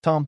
Tom,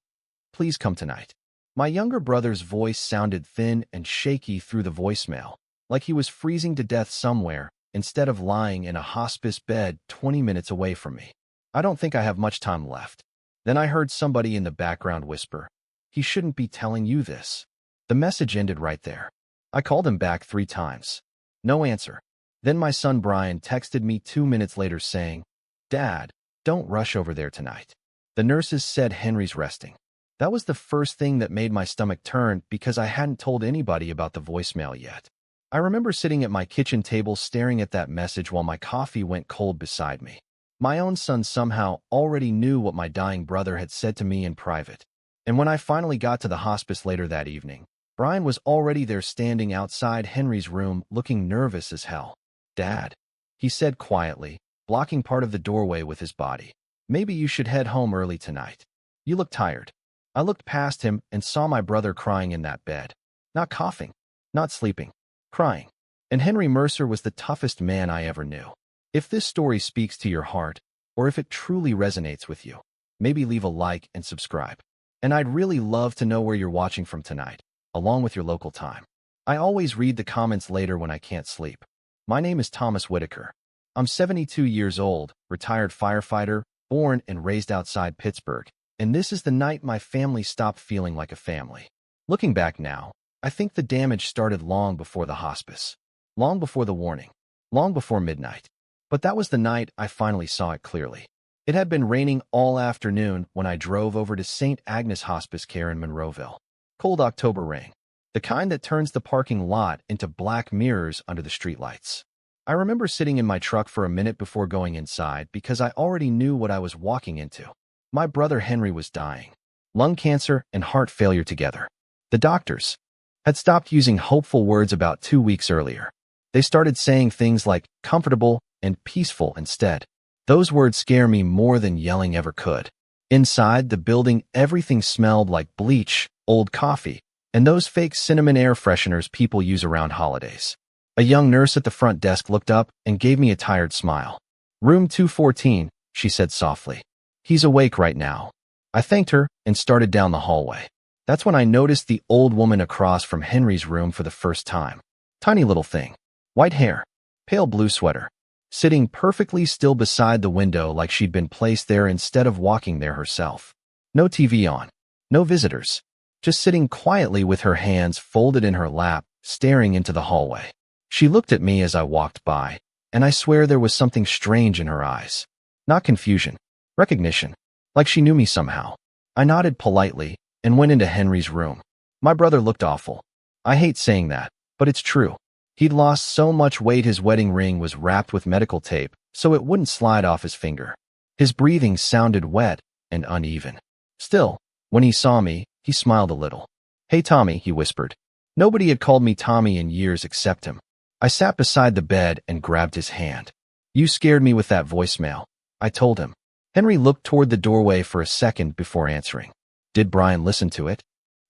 please come tonight. My younger brother's voice sounded thin and shaky through the voicemail, like he was freezing to death somewhere instead of lying in a hospice bed 20 minutes away from me. I don't think I have much time left. Then I heard somebody in the background whisper, "He shouldn't be telling you this." The message ended right there. I called him back 3 times. No answer. Then my son Brian texted me 2 minutes later saying, "Dad, don't rush over there tonight. The nurses said Henry's resting." That was the first thing that made my stomach turn because I hadn't told anybody about the voicemail yet. I remember sitting at my kitchen table staring at that message while my coffee went cold beside me. My own son somehow already knew what my dying brother had said to me in private. And when I finally got to the hospice later that evening, Brian was already there standing outside Henry's room looking nervous as hell. "Dad," he said quietly, blocking part of the doorway with his body, "maybe you should head home early tonight. You look tired." I looked past him and saw my brother crying in that bed. Not coughing, not sleeping, crying. And Henry Mercer was the toughest man I ever knew. If this story speaks to your heart, or if it truly resonates with you, maybe leave a like and subscribe. And I'd really love to know where you're watching from tonight, along with your local time. I always read the comments later when I can't sleep. My name is Thomas Whitaker. I'm 72 years old, retired firefighter, born and raised outside Pittsburgh, and this is the night my family stopped feeling like a family. Looking back now, I think the damage started long before the hospice, long before the warning, long before midnight. But that was the night I finally saw it clearly. It had been raining all afternoon when I drove over to St. Agnes Hospice Care in Monroeville. Cold October rain, the kind that turns the parking lot into black mirrors under the streetlights. I remember sitting in my truck for a minute before going inside because I already knew what I was walking into. My brother Henry was dying. Lung cancer and heart failure together. The doctors had stopped using hopeful words about 2 weeks earlier. They started saying things like comfortable and peaceful instead. Those words scare me more than yelling ever could. Inside the building, everything smelled like bleach, old coffee, and those fake cinnamon air fresheners people use around holidays. A young nurse at the front desk looked up and gave me a tired smile. "Room 214, she said softly. "He's awake right now." I thanked her and started down the hallway. That's when I noticed the old woman across from Henry's room for the first time. Tiny little thing. White hair. Pale blue sweater. Sitting perfectly still beside the window like she'd been placed there instead of walking there herself. No TV on. No visitors. Just sitting quietly with her hands folded in her lap, staring into the hallway. She looked at me as I walked by, and I swear there was something strange in her eyes. Not confusion. Recognition. Like she knew me somehow. I nodded politely and went into Henry's room. My brother looked awful. I hate saying that, but it's true. He'd lost so much weight his wedding ring was wrapped with medical tape so it wouldn't slide off his finger. His breathing sounded wet and uneven. Still, when he saw me, he smiled a little. "Hey Tommy," he whispered. Nobody had called me Tommy in years except him. I sat beside the bed and grabbed his hand. "You scared me with that voicemail," I told him. Henry looked toward the doorway for a second before answering. "Did Brian listen to it?"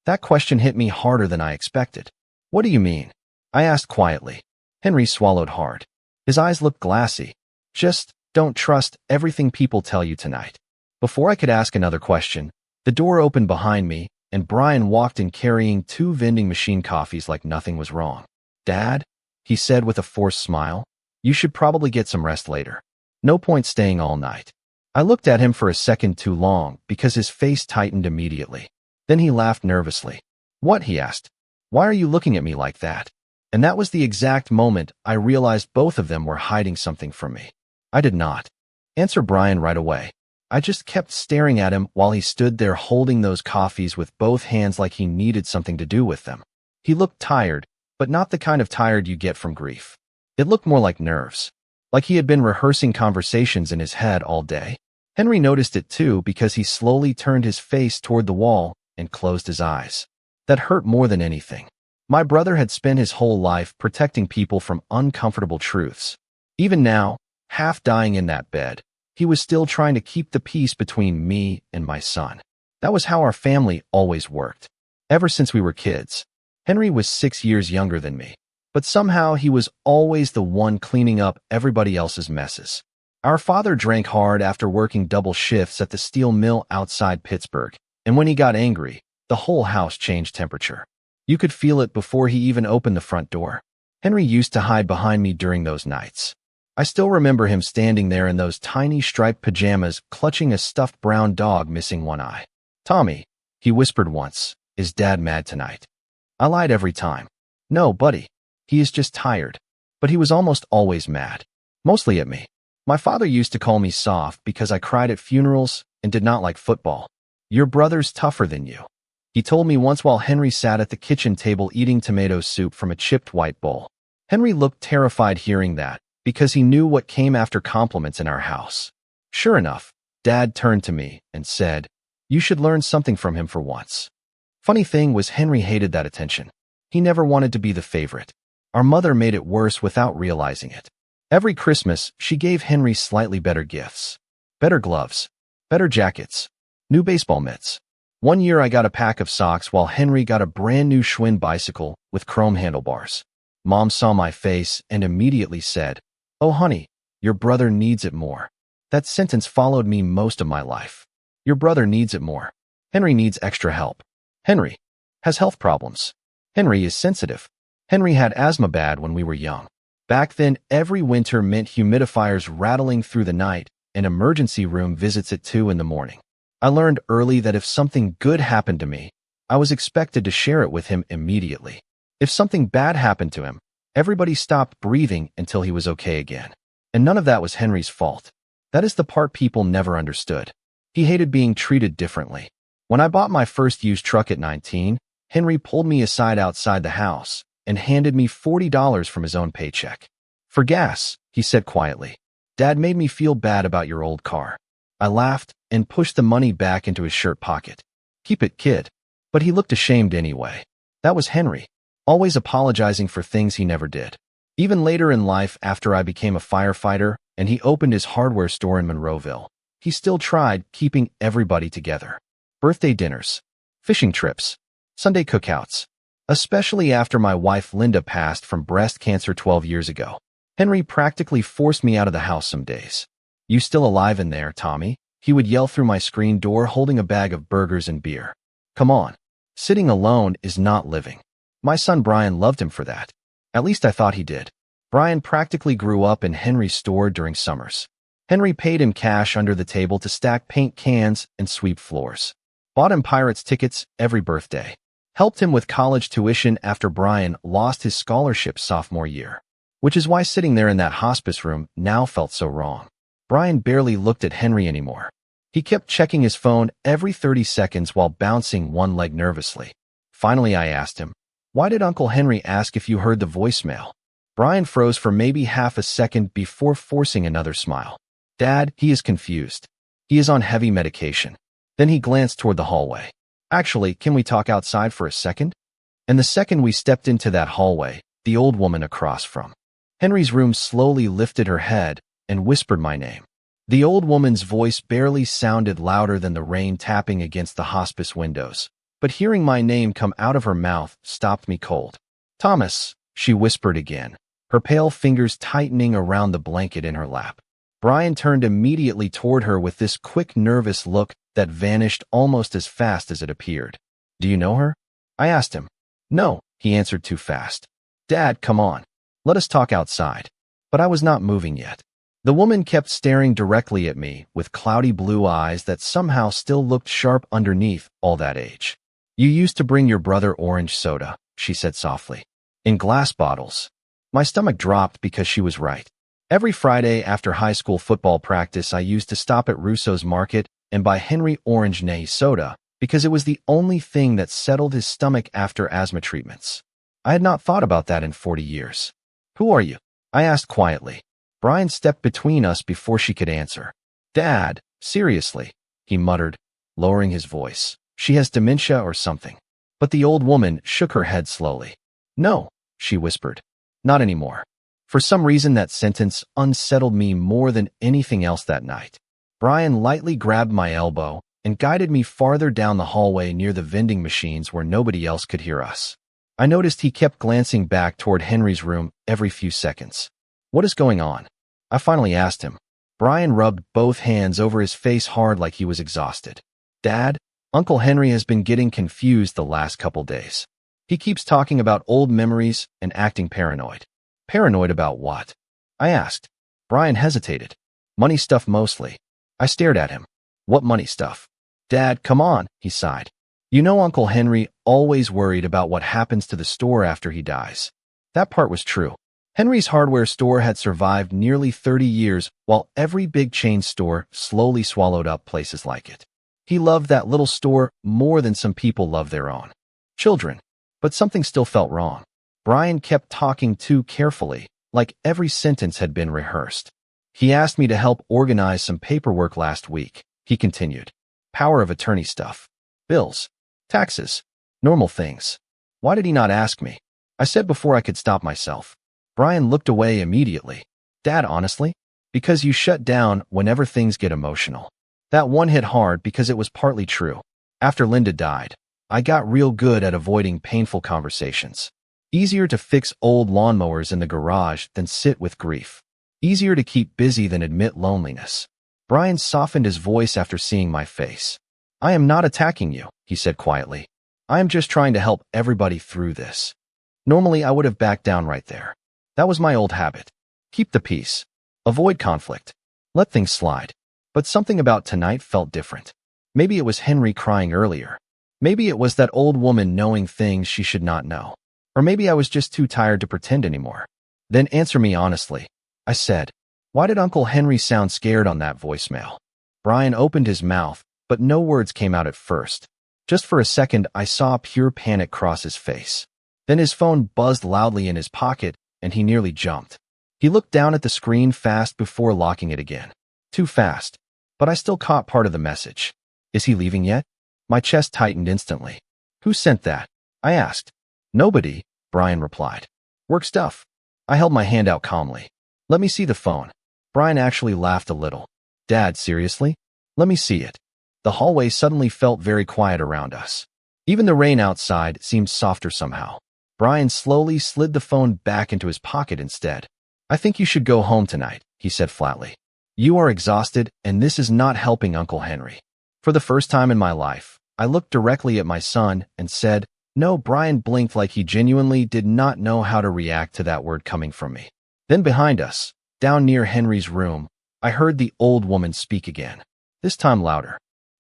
That question hit me harder than I expected. "What do you mean?" I asked quietly. Henry swallowed hard. His eyes looked glassy. "Just don't trust everything people tell you tonight." Before I could ask another question, the door opened behind me, and Brian walked in carrying 2 vending machine coffees like nothing was wrong. "Dad," he said with a forced smile, "you should probably get some rest later. No point staying all night." I looked at him for a second too long because his face tightened immediately. Then he laughed nervously. "What?" he asked. "Why are you looking at me like that?" And that was the exact moment I realized both of them were hiding something from me. I did not answer Brian right away. I just kept staring at him while he stood there holding those coffees with both hands like he needed something to do with them. He looked tired, but not the kind of tired you get from grief. It looked more like nerves, like he had been rehearsing conversations in his head all day. Henry noticed it too because he slowly turned his face toward the wall and closed his eyes. That hurt more than anything. My brother had spent his whole life protecting people from uncomfortable truths. Even now, half dying in that bed, he was still trying to keep the peace between me and my son. That was how our family always worked. Ever since we were kids. Henry was 6 years younger than me, but somehow he was always the one cleaning up everybody else's messes. Our father drank hard after working double shifts at the steel mill outside Pittsburgh, And when he got angry, the whole house changed temperature. You could feel it before he even opened the front door. Henry used to hide behind me during those nights. I still remember him standing there in those tiny striped pajamas, clutching a stuffed brown dog missing one eye. "Tommy," he whispered once, "is Dad mad tonight?" I lied every time. "No, buddy. He is just tired." But he was almost always mad. Mostly at me. My father used to call me soft because I cried at funerals and did not like football. "Your brother's tougher than you," he told me once while Henry sat at the kitchen table eating tomato soup from a chipped white bowl. Henry looked terrified hearing that, because he knew what came after compliments in our house. Sure enough, Dad turned to me and said, "You should learn something from him for once." Funny thing was Henry hated that attention. He never wanted to be the favorite. Our mother made it worse without realizing it. Every Christmas, she gave Henry slightly better gifts. Better gloves. Better jackets. New baseball mitts. One year I got a pack of socks while Henry got a brand new Schwinn bicycle with chrome handlebars. Mom saw my face and immediately said, "Oh honey, your brother needs it more." That sentence followed me most of my life. Your brother needs it more. Henry needs extra help. Henry has health problems. Henry is sensitive. Henry had asthma bad when we were young. Back then, every winter meant humidifiers rattling through the night and emergency room visits at 2 in the morning. I learned early that if something good happened to me, I was expected to share it with him immediately. If something bad happened to him, everybody stopped breathing until he was okay again. And none of that was Henry's fault. That is the part people never understood. He hated being treated differently. When I bought my first used truck at 19, Henry pulled me aside outside the house and handed me $40 from his own paycheck. "For gas," he said quietly. "Dad made me feel bad about your old car." I laughed and pushed the money back into his shirt pocket. "Keep it, kid." But he looked ashamed anyway. That was Henry, always apologizing for things he never did. Even later in life, after I became a firefighter and he opened his hardware store in Monroeville, he still tried keeping everybody together. Birthday dinners, fishing trips, Sunday cookouts. Especially after my wife Linda passed from breast cancer 12 years ago. Henry practically forced me out of the house some days. "You still alive in there, Tommy?" he would yell through my screen door holding a bag of burgers and beer. Come on. Sitting alone is not living. My son Brian loved him for that. At least I thought he did. Brian practically grew up in Henry's store during summers. Henry paid him cash under the table to stack paint cans and sweep floors. Bought him Pirates tickets every birthday. Helped him with college tuition after Brian lost his scholarship sophomore year. Which is why sitting there in that hospice room now felt so wrong. Brian barely looked at Henry anymore. He kept checking his phone every 30 seconds while bouncing one leg nervously. Finally, I asked him, "Why did Uncle Henry ask if you heard the voicemail?" Brian froze for maybe half a second before forcing another smile. "Dad, he is confused. He is on heavy medication." Then he glanced toward the hallway. "Actually, can we talk outside for a second?" And the second we stepped into that hallway, the old woman across from Henry's room slowly lifted her head and whispered my name. The old woman's voice barely sounded louder than the rain tapping against the hospice windows, but hearing my name come out of her mouth stopped me cold. "Thomas," she whispered again, her pale fingers tightening around the blanket in her lap. Brian turned immediately toward her with this quick, nervous look that vanished almost as fast as it appeared. "Do you know her?" I asked him. "No," he answered too fast. "Dad, come on. Let us talk outside." But I was not moving yet. The woman kept staring directly at me with cloudy blue eyes that somehow still looked sharp underneath all that age. "You used to bring your brother orange soda," she said softly. "In glass bottles." My stomach dropped because she was right. Every Friday after high school football practice, I used to stop at Russo's Market and buy Henry orange Nay soda because it was the only thing that settled his stomach after asthma treatments. I had not thought about that in 40 years. "Who are you?" I asked quietly. Brian stepped between us before she could answer. "Dad, seriously," he muttered, lowering his voice. "She has dementia or something." But the old woman shook her head slowly. "No," she whispered. "Not anymore." For some reason, that sentence unsettled me more than anything else that night. Brian lightly grabbed my elbow and guided me farther down the hallway near the vending machines where nobody else could hear us. I noticed he kept glancing back toward Henry's room every few seconds. "What is going on?" I finally asked him. Brian rubbed both hands over his face hard like he was exhausted. "Dad, Uncle Henry has been getting confused the last couple days. He keeps talking about old memories and acting paranoid. Paranoid about what? I asked. Brian hesitated. Money stuff mostly. I stared at him. What money stuff? Dad, come on, he sighed. You know Uncle Henry always worried about what happens to the store after he dies. That part was true. Henry's hardware store had survived nearly 30 years while every big chain store slowly swallowed up places like it. He loved that little store more than some people love their own children. But something still felt wrong. Brian kept talking too carefully, like every sentence had been rehearsed. He asked me to help organize some paperwork last week, he continued. Power of attorney stuff. Bills. Taxes. Normal things. Why did he not ask me? I said before I could stop myself. Brian looked away immediately. Dad, honestly? Because you shut down whenever things get emotional. That one hit hard because it was partly true. After Linda died, I got real good at avoiding painful conversations. Easier to fix old lawnmowers in the garage than sit with grief. Easier to keep busy than admit loneliness. Brian softened his voice after seeing my face. I am not attacking you, he said quietly. I am just trying to help everybody through this. Normally, I would have backed down right there. That was my old habit. Keep the peace. Avoid conflict. Let things slide. But something about tonight felt different. Maybe it was Henry crying earlier. Maybe it was that old woman knowing things she should not know. Or maybe I was just too tired to pretend anymore. Then answer me honestly, I said. Why did Uncle Henry sound scared on that voicemail? Brian opened his mouth, but no words came out at first. Just for a second, I saw pure panic cross his face. Then his phone buzzed loudly in his pocket, and he nearly jumped. He looked down at the screen fast before locking it again. Too fast. But I still caught part of the message. Is he leaving yet? My chest tightened instantly. Who sent that? I asked. Nobody, Brian replied. Work stuff. I held my hand out calmly. Let me see the phone. Brian actually laughed a little. Dad, seriously? Let me see it. The hallway suddenly felt very quiet around us. Even the rain outside seemed softer somehow. Brian slowly slid the phone back into his pocket instead. I think you should go home tonight, he said flatly. You are exhausted, and this is not helping Uncle Henry. For the first time in my life, I looked directly at my son and said, no. Brian blinked like he genuinely did not know how to react to that word coming from me. Then behind us, down near Henry's room, I heard the old woman speak again, this time louder.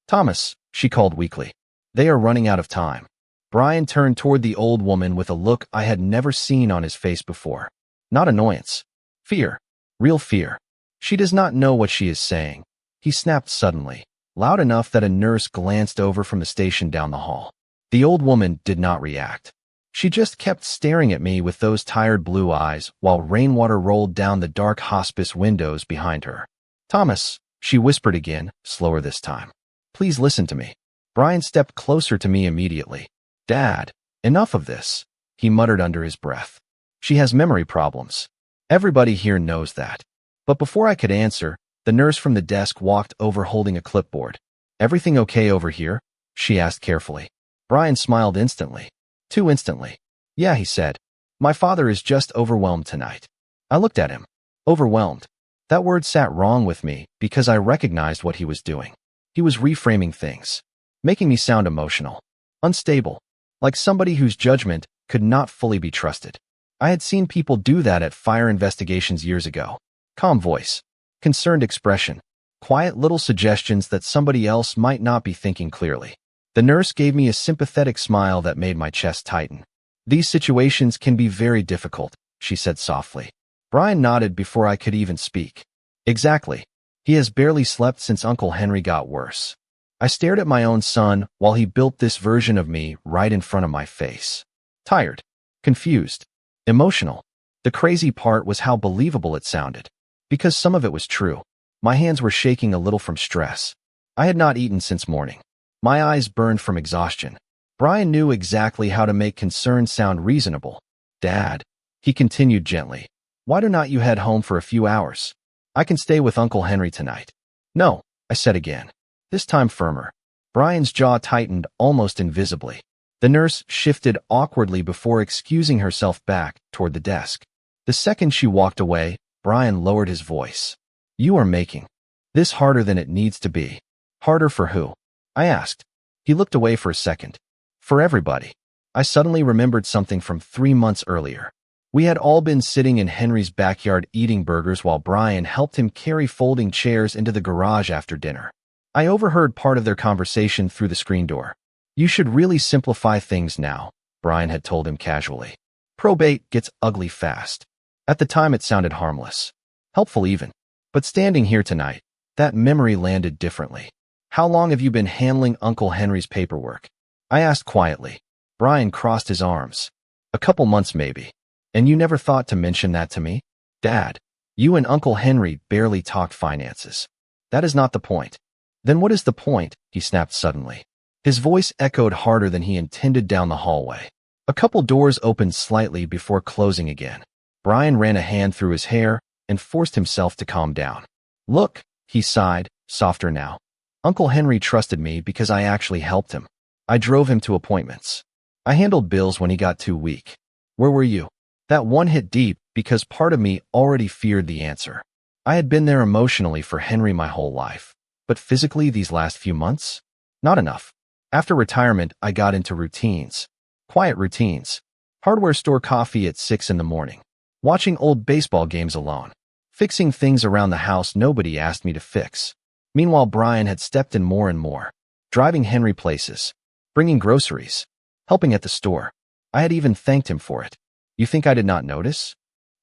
Thomas, she called weakly. They are running out of time. Brian turned toward the old woman with a look I had never seen on his face before. Not annoyance. Fear. Real fear. She does not know what she is saying. He snapped suddenly, loud enough that a nurse glanced over from the station down the hall. The old woman did not react. She just kept staring at me with those tired blue eyes while rainwater rolled down the dark hospice windows behind her. Thomas, she whispered again, slower this time. Please listen to me. Brian stepped closer to me immediately. Dad, enough of this, he muttered under his breath. She has memory problems. Everybody here knows that. But before I could answer, the nurse from the desk walked over holding a clipboard. Everything okay over here? She asked carefully. Brian smiled instantly. Too instantly. Yeah, he said. My father is just overwhelmed tonight. I looked at him. Overwhelmed. That word sat wrong with me because I recognized what he was doing. He was reframing things, making me sound emotional, unstable, like somebody whose judgment could not fully be trusted. I had seen people do that at fire investigations years ago. Calm voice, concerned expression, quiet little suggestions that somebody else might not be thinking clearly. The nurse gave me a sympathetic smile that made my chest tighten. These situations can be very difficult, she said softly. Brian nodded before I could even speak. Exactly. He has barely slept since Uncle Henry got worse. I stared at my own son while he built this version of me right in front of my face. Tired, confused, emotional. The crazy part was how believable it sounded. Because some of it was true. My hands were shaking a little from stress. I had not eaten since morning. My eyes burned from exhaustion. Brian knew exactly how to make concern sound reasonable. Dad, he continued gently, why do not you head home for a few hours? I can stay with Uncle Henry tonight. No, I said again, this time firmer. Brian's jaw tightened almost invisibly. The nurse shifted awkwardly before excusing herself back toward the desk. The second she walked away, Brian lowered his voice. You are making this harder than it needs to be. Harder for who? I asked. He looked away for a second. For everybody. I suddenly remembered something from 3 months earlier. We had all been sitting in Henry's backyard eating burgers while Brian helped him carry folding chairs into the garage after dinner. I overheard part of their conversation through the screen door. You should really simplify things now, Brian had told him casually. Probate gets ugly fast. At the time it sounded harmless. Helpful even. But standing here tonight, that memory landed differently. How long have you been handling Uncle Henry's paperwork? I asked quietly. Brian crossed his arms. A couple months maybe. And you never thought to mention that to me? Dad, you and Uncle Henry barely talked finances. That is not the point. Then what is the point? He snapped suddenly. His voice echoed harder than he intended down the hallway. A couple doors opened slightly before closing again. Brian ran a hand through his hair and forced himself to calm down. Look, he sighed, softer now. Uncle Henry trusted me because I actually helped him. I drove him to appointments. I handled bills when he got too weak. Where were you? That one hit deep because part of me already feared the answer. I had been there emotionally for Henry my whole life. But physically these last few months? Not enough. After retirement, I got into routines. Quiet routines. Hardware store coffee at 6 in the morning. Watching old baseball games alone. Fixing things around the house nobody asked me to fix. Meanwhile, Brian had stepped in more and more. Driving Henry places. Bringing groceries. Helping at the store. I had even thanked him for it. You think I did not notice?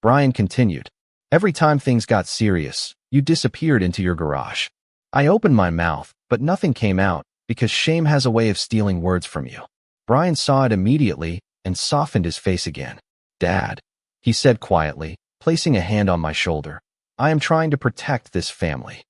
Brian continued. Every time things got serious, you disappeared into your garage. I opened my mouth, but nothing came out because shame has a way of stealing words from you. Brian saw it immediately and softened his face again. Dad, he said quietly, placing a hand on my shoulder. I am trying to protect this family.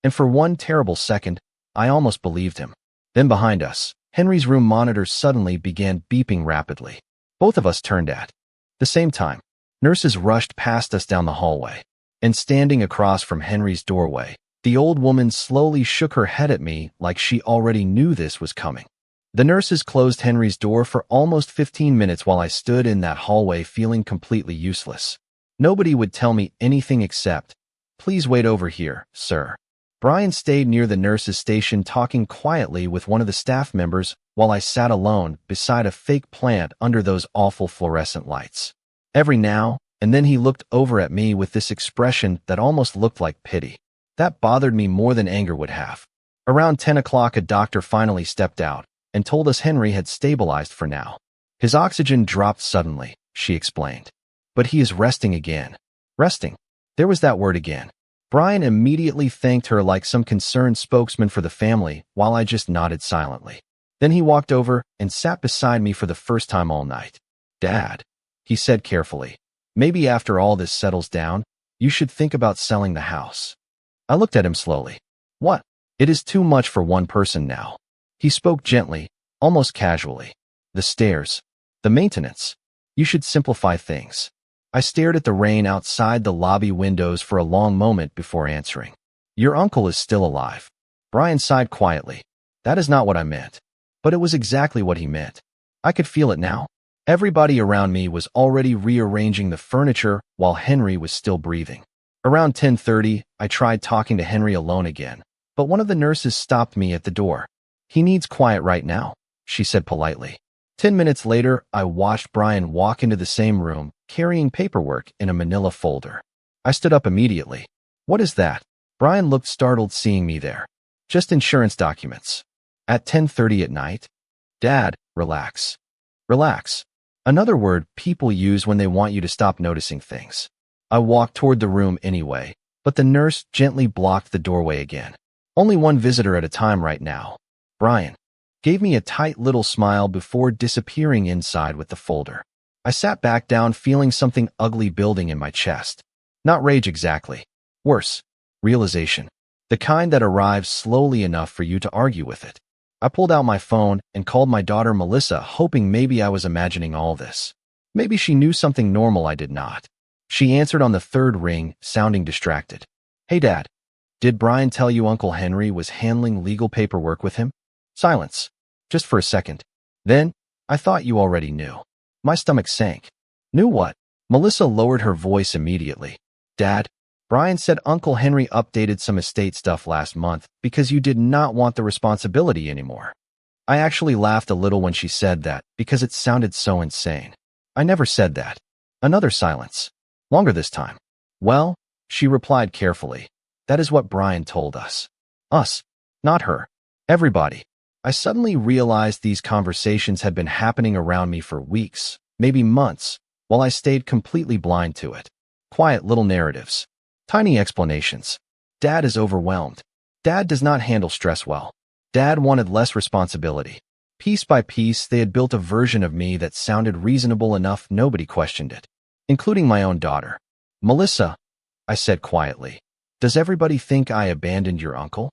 And for one terrible second, I almost believed him. Then behind us, Henry's room monitor suddenly began beeping rapidly. Both of us turned at the same time. Nurses rushed past us down the hallway. And standing across from Henry's doorway, the old woman slowly shook her head at me like she already knew this was coming. The nurses closed Henry's door for almost 15 minutes while I stood in that hallway feeling completely useless. Nobody would tell me anything except, please wait over here, sir. Brian stayed near the nurses' station talking quietly with one of the staff members while I sat alone beside a fake plant under those awful fluorescent lights. Every now and then he looked over at me with this expression that almost looked like pity. That bothered me more than anger would have. Around 10 o'clock a doctor finally stepped out and told us Henry had stabilized for now. His oxygen dropped suddenly, she explained. But he is resting again. Resting. There was that word again. Brian immediately thanked her like some concerned spokesman for the family while I just nodded silently. Then he walked over and sat beside me for the first time all night. Dad, he said carefully, maybe after all this settles down, you should think about selling the house. I looked at him slowly. What? It is too much for one person now. He spoke gently, almost casually. The stairs. The maintenance. You should simplify things. I stared at the rain outside the lobby windows for a long moment before answering. Your uncle is still alive. Brian sighed quietly. That is not what I meant. But it was exactly what he meant. I could feel it now. Everybody around me was already rearranging the furniture while Henry was still breathing. Around 10:30, I tried talking to Henry alone again, but one of the nurses stopped me at the door. He needs quiet right now, she said politely. 10 minutes later, I watched Brian walk into the same room, carrying paperwork in a manila folder. I stood up immediately. What is that? Brian looked startled seeing me there. Just insurance documents. At 10:30 at night? Dad, relax. Relax. Another word people use when they want you to stop noticing things. I walked toward the room anyway, but the nurse gently blocked the doorway again. Only one visitor at a time right now. Brian gave me a tight little smile before disappearing inside with the folder. I sat back down feeling something ugly building in my chest. Not rage exactly. Worse. Realization. The kind that arrives slowly enough for you to argue with it. I pulled out my phone and called my daughter Melissa, hoping maybe I was imagining all this. Maybe she knew something normal I did not. She answered on the third ring, sounding distracted. Hey Dad, did Brian tell you Uncle Henry was handling legal paperwork with him? Silence. Just for a second. Then, I thought you already knew. My stomach sank. Knew what? Melissa lowered her voice immediately. Dad, Brian said Uncle Henry updated some estate stuff last month because you did not want the responsibility anymore. I actually laughed a little when she said that because it sounded so insane. I never said that. Another silence. Longer this time. Well, she replied carefully. That is what Brian told us. Us. Not her. Everybody. I suddenly realized these conversations had been happening around me for weeks, maybe months, while I stayed completely blind to it. Quiet little narratives. Tiny explanations. Dad is overwhelmed. Dad does not handle stress well. Dad wanted less responsibility. Piece by piece, they had built a version of me that sounded reasonable enough nobody questioned it, including my own daughter. Melissa, I said quietly, does everybody think I abandoned your uncle?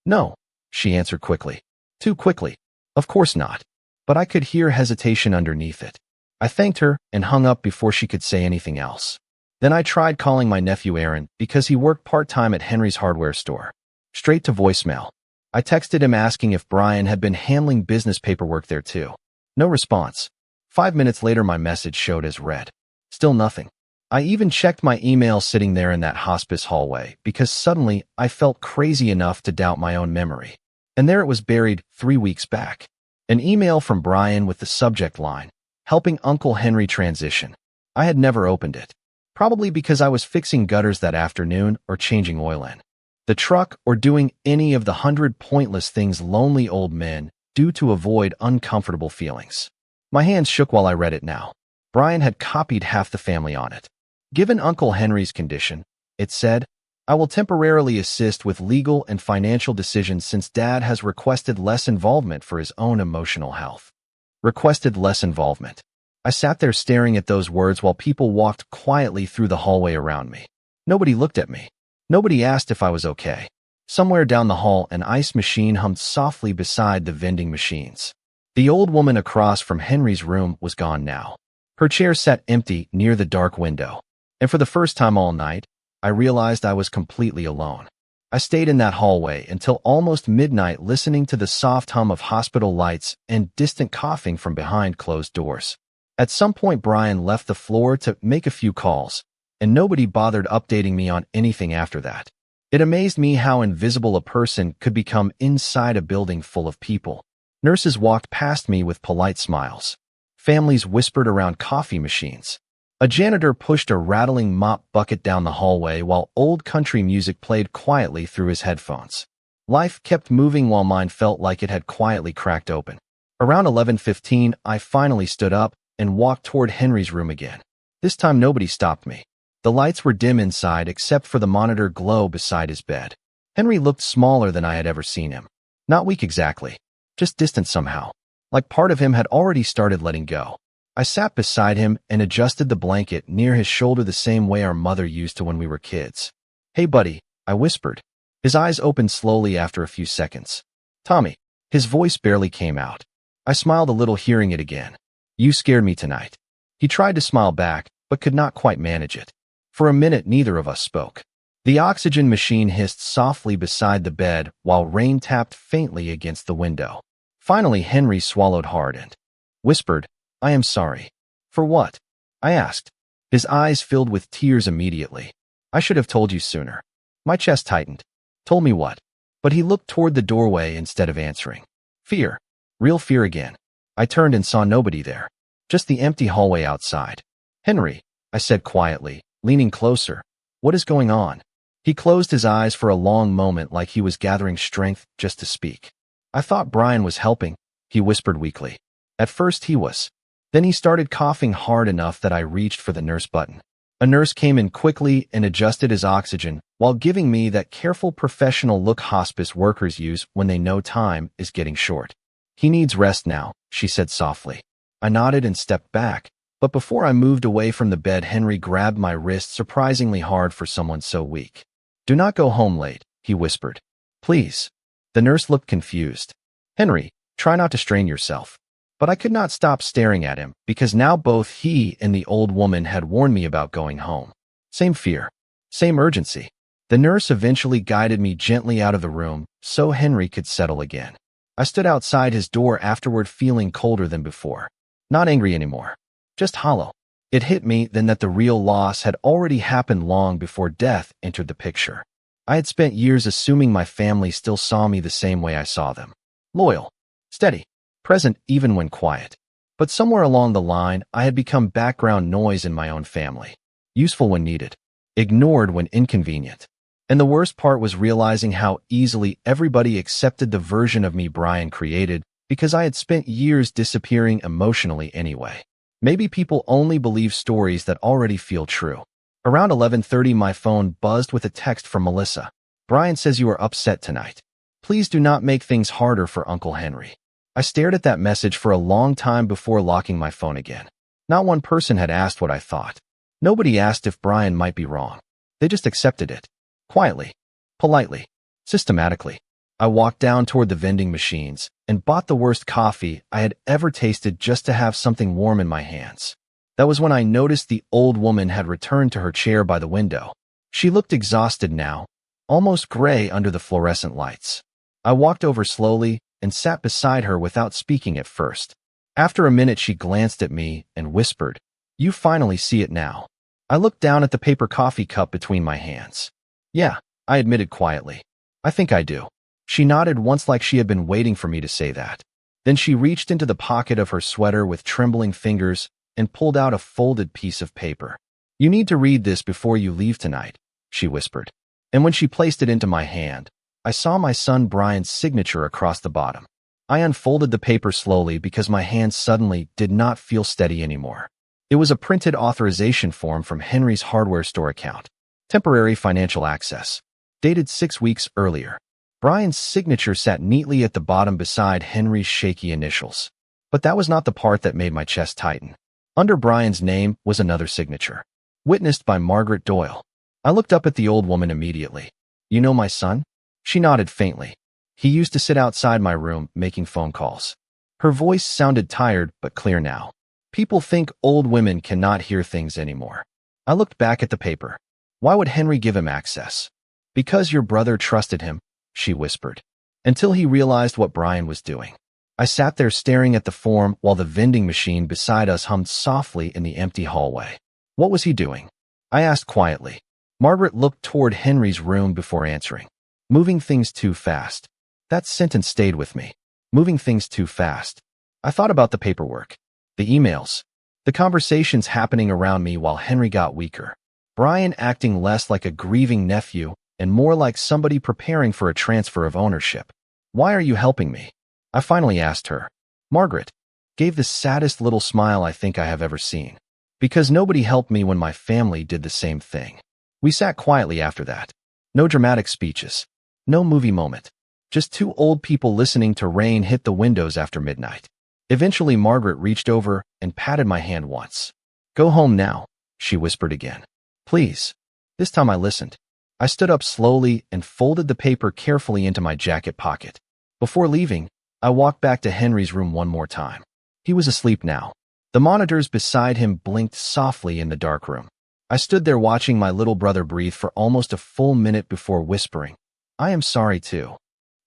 No, she answered quickly. Too quickly. Of course not. But I could hear hesitation underneath it. I thanked her and hung up before she could say anything else. Then I tried calling my nephew Aaron because he worked part-time at Henry's hardware store. Straight to voicemail. I texted him asking if Brian had been handling business paperwork there too. No response. 5 minutes later my message showed as read. Still nothing. I even checked my email sitting there in that hospice hallway because suddenly I felt crazy enough to doubt my own memory. And there it was buried 3 weeks back. An email from Brian with the subject line, helping Uncle Henry transition. I had never opened it. Probably because I was fixing gutters that afternoon or changing oil in the truck or doing any of the 100 pointless things lonely old men do to avoid uncomfortable feelings. My hands shook while I read it now. Brian had copied half the family on it. Given Uncle Henry's condition, it said, I will temporarily assist with legal and financial decisions since Dad has requested less involvement for his own emotional health. Requested less involvement. I sat there staring at those words while people walked quietly through the hallway around me. Nobody looked at me. Nobody asked if I was okay. Somewhere down the hall, an ice machine hummed softly beside the vending machines. The old woman across from Henry's room was gone now. Her chair sat empty near the dark window. And for the first time all night, I realized I was completely alone. I stayed in that hallway until almost midnight listening to the soft hum of hospital lights and distant coughing from behind closed doors. At some point, Brian left the floor to make a few calls, and nobody bothered updating me on anything after that. It amazed me how invisible a person could become inside a building full of people. Nurses walked past me with polite smiles. Families whispered around coffee machines. A janitor pushed a rattling mop bucket down the hallway while old country music played quietly through his headphones. Life kept moving while mine felt like it had quietly cracked open. Around 11:15, I finally stood up and walked toward Henry's room again. This time nobody stopped me. The lights were dim inside except for the monitor glow beside his bed. Henry looked smaller than I had ever seen him. Not weak exactly, just distant somehow, like part of him had already started letting go. I sat beside him and adjusted the blanket near his shoulder the same way our mother used to when we were kids. Hey buddy, I whispered. His eyes opened slowly after a few seconds. Tommy. His voice barely came out. I smiled a little hearing it again. You scared me tonight. He tried to smile back, but could not quite manage it. For a minute neither of us spoke. The oxygen machine hissed softly beside the bed while rain tapped faintly against the window. Finally Henry swallowed hard and whispered, I am sorry. For what? I asked. His eyes filled with tears immediately. I should have told you sooner. My chest tightened. Told me what? But he looked toward the doorway instead of answering. Fear. Real fear again. I turned and saw nobody there. Just the empty hallway outside. Henry, I said quietly, leaning closer. What is going on? He closed his eyes for a long moment like he was gathering strength just to speak. I thought Brian was helping, he whispered weakly. At first he was. Then he started coughing hard enough that I reached for the nurse button. A nurse came in quickly and adjusted his oxygen while giving me that careful professional look hospice workers use when they know time is getting short. He needs rest now, she said softly. I nodded and stepped back, but before I moved away from the bed, Henry grabbed my wrist surprisingly hard for someone so weak. Do not go home late, he whispered. Please. The nurse looked confused. Henry, try not to strain yourself. But I could not stop staring at him because now both he and the old woman had warned me about going home. Same fear. Same urgency. The nurse eventually guided me gently out of the room so Henry could settle again. I stood outside his door afterward feeling colder than before. Not angry anymore. Just hollow. It hit me then that the real loss had already happened long before death entered the picture. I had spent years assuming my family still saw me the same way I saw them. Loyal. Steady. present even when quiet. But somewhere along the line, I had become background noise in my own family. Useful when needed, ignored when inconvenient. And the worst part was realizing how easily everybody accepted the version of me Brian created because I had spent years disappearing emotionally anyway. Maybe people only believe stories that already feel true. Around 11:30, my phone buzzed with a text from Melissa. Brian says you are upset tonight. Please do not make things harder for Uncle Henry. I stared at that message for a long time before locking my phone again. Not one person had asked what I thought. Nobody asked if Brian might be wrong. They just accepted it. Quietly, politely, systematically. I walked down toward the vending machines and bought the worst coffee I had ever tasted just to have something warm in my hands. That was when I noticed the old woman had returned to her chair by the window. She looked exhausted now, almost gray under the fluorescent lights. I walked over slowly and sat beside her without speaking at first. After a minute, she glanced at me and whispered, "You finally see it now." I looked down at the paper coffee cup between my hands. "Yeah," I admitted quietly. "I think I do." She nodded once like she had been waiting for me to say that. Then she reached into the pocket of her sweater with trembling fingers and pulled out a folded piece of paper. "You need to read this before you leave tonight," she whispered. And when she placed it into my hand, I saw my son Brian's signature across the bottom. I unfolded the paper slowly because my hands suddenly did not feel steady anymore. It was a printed authorization form from Henry's hardware store account. Temporary financial access. Dated 6 weeks earlier. Brian's signature sat neatly at the bottom beside Henry's shaky initials. But that was not the part that made my chest tighten. Under Brian's name was another signature. Witnessed by Margaret Doyle. I looked up at the old woman immediately. "You know my son?" She nodded faintly. "He used to sit outside my room making phone calls." Her voice sounded tired but clear now. People think old women cannot hear things anymore. I looked back at the paper. "Why would Henry give him access?" "Because your brother trusted him," she whispered. Until he realized what Brian was doing. I sat there staring at the form while the vending machine beside us hummed softly in the empty hallway. What was he doing? I asked quietly. Margaret looked toward Henry's room before answering. "Moving things too fast." That sentence stayed with me. Moving things too fast. I thought about the paperwork, the emails, the conversations happening around me while Henry got weaker. Brian acting less like a grieving nephew and more like somebody preparing for a transfer of ownership. "Why are you helping me?" I finally asked her. Margaret gave the saddest little smile I think I have ever seen. "Because nobody helped me when my family did the same thing." We sat quietly after that. No dramatic speeches. No movie moment. Just two old people listening to rain hit the windows after midnight. Eventually, Margaret reached over and patted my hand once. "Go home now," she whispered again. "Please." This time I listened. I stood up slowly and folded the paper carefully into my jacket pocket. Before leaving, I walked back to Henry's room one more time. He was asleep now. The monitors beside him blinked softly in the dark room. I stood there watching my little brother breathe for almost a full minute before whispering, "I am sorry too."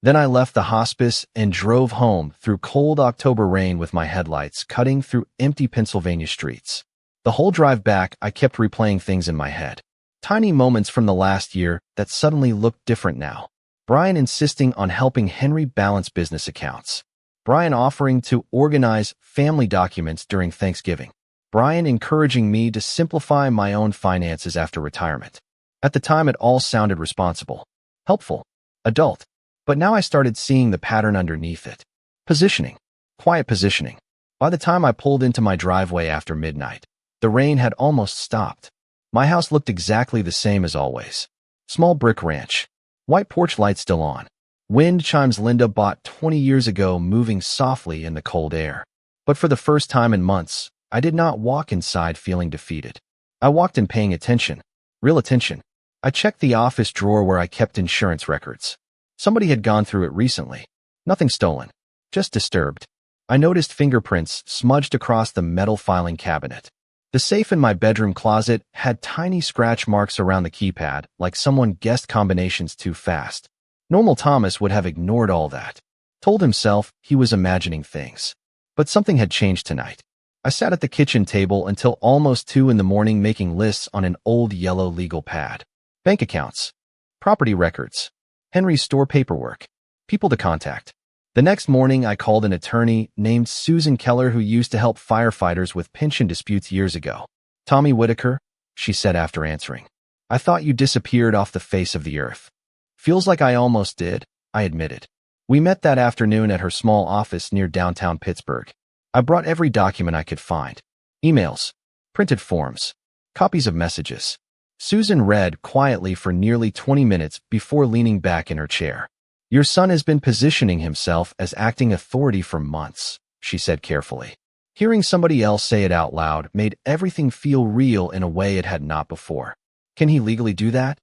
Then I left the hospice and drove home through cold October rain with my headlights cutting through empty Pennsylvania streets. The whole drive back, I kept replaying things in my head. Tiny moments from the last year that suddenly looked different now. Brian insisting on helping Henry balance business accounts. Brian offering to organize family documents during Thanksgiving. Brian encouraging me to simplify my own finances after retirement. At the time, it all sounded responsible, helpful, adult. But now I started seeing the pattern underneath it. Positioning. Quiet positioning. By the time I pulled into my driveway after midnight, the rain had almost stopped. My house looked exactly the same as always. Small brick ranch. White porch light still on. Wind chimes Linda bought 20 years ago moving softly in the cold air. But for the first time in months, I did not walk inside feeling defeated. I walked in paying attention. Real attention. I checked the office drawer where I kept insurance records. Somebody had gone through it recently. Nothing stolen. Just disturbed. I noticed fingerprints smudged across the metal filing cabinet. The safe in my bedroom closet had tiny scratch marks around the keypad, like someone guessed combinations too fast. Normal Thomas would have ignored all that. Told himself he was imagining things. But something had changed tonight. I sat at the kitchen table until almost 2 in the morning making lists on an old yellow legal pad. Bank accounts. Property records. Henry's store paperwork. People to contact. The next morning, I called an attorney named Susan Keller who used to help firefighters with pension disputes years ago. Tommy Whitaker, she said after answering. I thought you disappeared off the face of the earth. Feels like I almost did, I admitted. We met that afternoon at her small office near downtown Pittsburgh. I brought every document I could find. Emails, printed forms, copies of messages. Susan read quietly for nearly 20 minutes before leaning back in her chair. Your son has been positioning himself as acting authority for months, she said carefully. Hearing somebody else say it out loud made everything feel real in a way it had not before. Can he legally do that?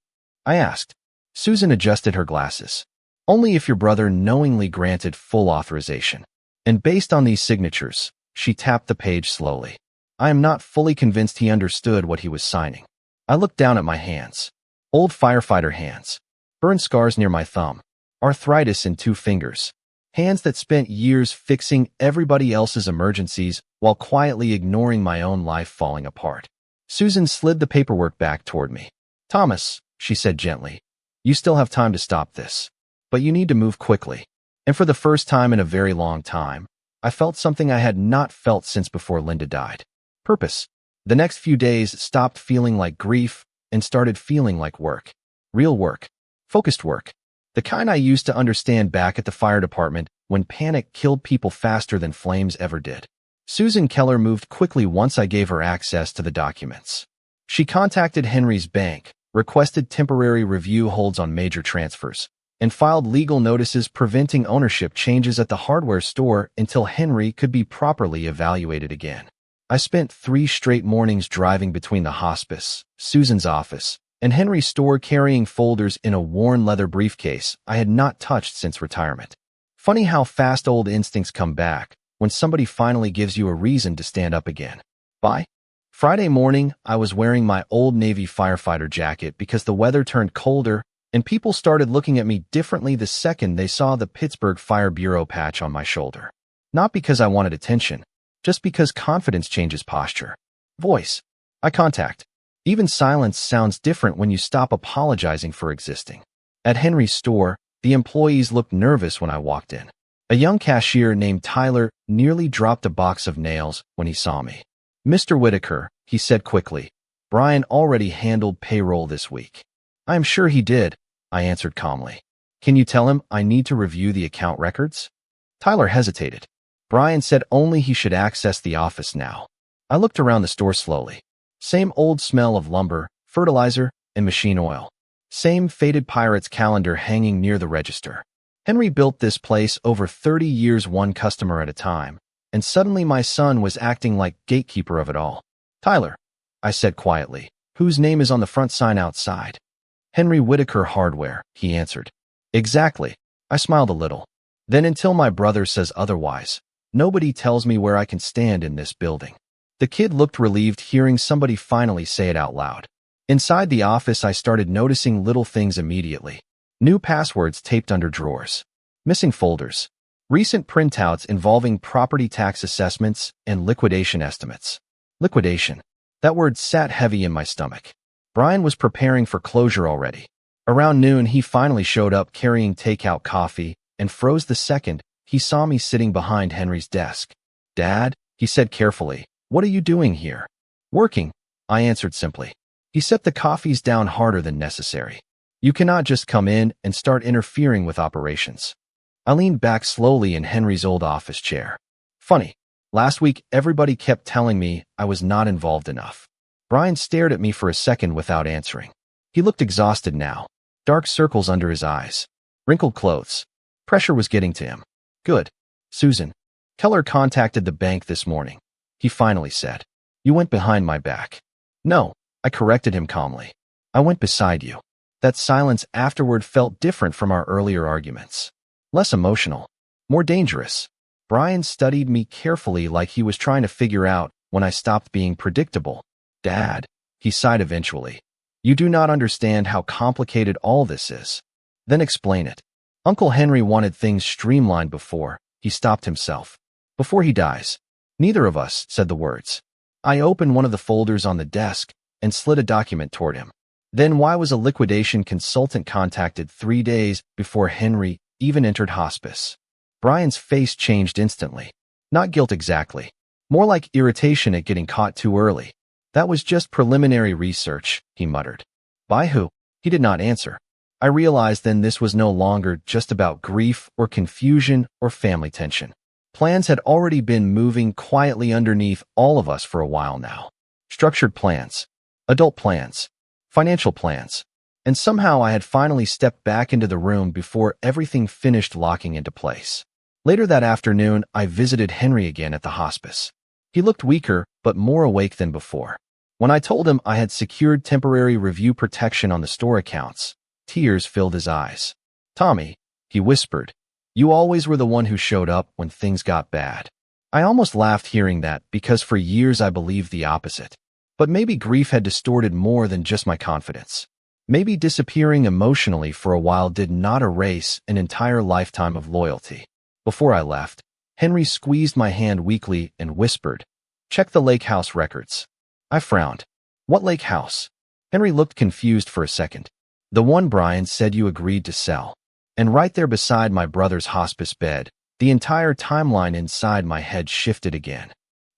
I asked. Susan adjusted her glasses. Only if your brother knowingly granted full authorization. And based on these signatures, she tapped the page slowly. I am not fully convinced he understood what he was signing. I looked down at my hands. Old firefighter hands. Burn scars near my thumb. Arthritis in 2 fingers. Hands that spent years fixing everybody else's emergencies while quietly ignoring my own life falling apart. Susan slid the paperwork back toward me. Thomas, she said gently, you still have time to stop this. But you need to move quickly. And for the first time in a very long time, I felt something I had not felt since before Linda died. Purpose. The next few days stopped feeling like grief and started feeling like work. Real work. Focused work. The kind I used to understand back at the fire department when panic killed people faster than flames ever did. Susan Keller moved quickly once I gave her access to the documents. She contacted Henry's bank, requested temporary review holds on major transfers, and filed legal notices preventing ownership changes at the hardware store until Henry could be properly evaluated again. I spent 3 straight mornings driving between the hospice, Susan's office, and Henry's store carrying folders in a worn leather briefcase I had not touched since retirement. Funny how fast old instincts come back when somebody finally gives you a reason to stand up again. By Friday morning, I was wearing my old Navy firefighter jacket because the weather turned colder and people started looking at me differently the second they saw the Pittsburgh Fire Bureau patch on my shoulder. Not because I wanted attention, just because confidence changes posture. Voice. Eye contact. Even silence sounds different when you stop apologizing for existing. At Henry's store, the employees looked nervous when I walked in. A young cashier named Tyler nearly dropped a box of nails when he saw me. Mr. Whitaker, he said quickly, Brian already handled payroll this week. I am sure he did, I answered calmly. Can you tell him I need to review the account records? Tyler hesitated. Brian said only he should access the office now. I looked around the store slowly. Same old smell of lumber, fertilizer, and machine oil. Same faded pirate's calendar hanging near the register. Henry built this place over 30 years, one customer at a time, and suddenly my son was acting like gatekeeper of it all. Tyler, I said quietly, whose name is on the front sign outside? Henry Whitaker Hardware, he answered. Exactly. I smiled a little. Then until my brother says otherwise, nobody tells me where I can stand in this building. The kid looked relieved hearing somebody finally say it out loud. Inside the office, I started noticing little things immediately. New passwords taped under drawers. Missing folders. Recent printouts involving property tax assessments and liquidation estimates. Liquidation. That word sat heavy in my stomach. Brian was preparing for closure already. Around noon, he finally showed up carrying takeout coffee and froze the second he saw me sitting behind Henry's desk. Dad, he said carefully, what are you doing here? Working, I answered simply. He set the coffees down harder than necessary. You cannot just come in and start interfering with operations. I leaned back slowly in Henry's old office chair. Funny, last week everybody kept telling me I was not involved enough. Brian stared at me for a second without answering. He looked exhausted now. Dark circles under his eyes. Wrinkled clothes. Pressure was getting to him. Good. Susan. Keller contacted the bank this morning. He finally said. You went behind my back. No, I corrected him calmly. I went beside you. That silence afterward felt different from our earlier arguments. Less emotional. More dangerous. Brian studied me carefully like he was trying to figure out when I stopped being predictable. Dad, he sighed eventually. You do not understand how complicated all this is. Then explain it. Uncle Henry wanted things streamlined before he stopped himself. Before he dies. Neither of us said the words. I opened one of the folders on the desk and slid a document toward him. Then why was a liquidation consultant contacted 3 days before Henry even entered hospice? Brian's face changed instantly. Not guilt exactly. More like irritation at getting caught too early. That was just preliminary research, he muttered. By who? He did not answer. I realized then this was no longer just about grief or confusion or family tension. Plans had already been moving quietly underneath all of us for a while now. Structured plans, adult plans, financial plans. And somehow I had finally stepped back into the room before everything finished locking into place. Later that afternoon, I visited Henry again at the hospice. He looked weaker, but more awake than before. When I told him I had secured temporary review protection on the store accounts, tears filled his eyes. Tommy, he whispered, you always were the one who showed up when things got bad. I almost laughed hearing that because for years I believed the opposite. But maybe grief had distorted more than just my confidence. Maybe disappearing emotionally for a while did not erase an entire lifetime of loyalty. Before I left, Henry squeezed my hand weakly and whispered, check the lake house records. I frowned. What lake house? Henry looked confused for a second. The one Brian said you agreed to sell. And right there beside my brother's hospice bed, the entire timeline inside my head shifted again.